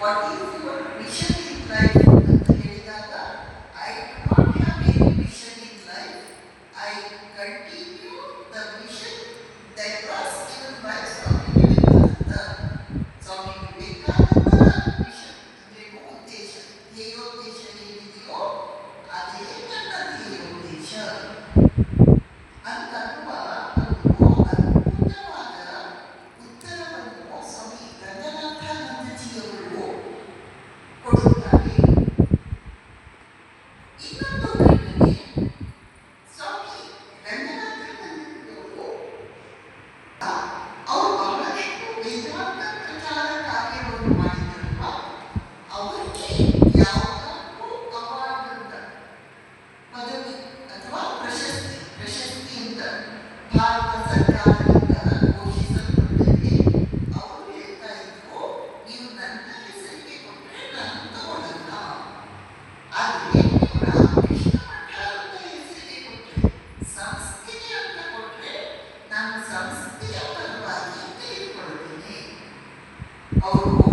What is your vision in life ಅಂತ ಹೇಳಿದಾಗ I do not have any vision in life. I continue the vision that was given by Swami Vivekananda. Swami ವಿವೇಕಾನಂದರ vision ಅಂದರೆ ಉದ್ದೇಶ, ಧ್ಯೇಯೋದ್ದೇಶ ಏನಿದೆಯೋ ಅದೇ ನನ್ನ ಧ್ಯೇಯೋದ್ದೇಶ ಅಂತನ್ನುವ ಒಂದು ಅದ್ಭುತವಾದ ಉತ್ತರವನ್ನು ಸ್ವಾಮಿ ರಂಗನಾಥಾನಂದಜಿಯವರು ಕೊಡುತ್ತಾರೆ. ಇನ್ನೊಂದು ಘಟನೆ, ಸ್ವಾಮಿ ರಂಗನಾಥಾನಂದಜಿಯವರು ಅವರು ಬಹಳಷ್ಟು ವೇದಾಂತ ಪ್ರಚಾರ ಕಾರ್ಯವನ್ನು ಮಾಡಿದ್ದರುವ ಅವರಿಗೆ ಯಾವುದಾದ್ರೂ ಅವಾರ್ಡ್ ಅಂತ ಪದವಿ ಅಥವಾ ಪ್ರಶಸ್ತಿ ಅಂತ ಭಾರತ ಸರ್ಕಾರದಿಂದ ಘೋಷಿಸಲ್ಪಟ್ಟರೆ ಅವರು ಹೇಳ್ತಾ ಇದ್ರು, ನೀವು ನನ್ನ ಹೆಸರಿಗೆ ಕೊಟ್ಟರೆ ನಾನು ತಗೊಳ್ಳಲ್ಲ, ಆದರೆ ನೀವು ರಾಮಕೃಷ್ಣ ಮಠ ಅಂತ ಹೆಸರಿಗೆ ಕೊಟ್ಟರೆ, ಸಂಸ್ಥೆಗೆ ಅಂತ ಕೊಟ್ಟರೆ ನಾನು ಸಂಸ್ಥೆಯ ಪರವಾಗಿ ತೆಗೆದುಕೊಳ್ಳುತ್ತೇನೆ. ಅವರು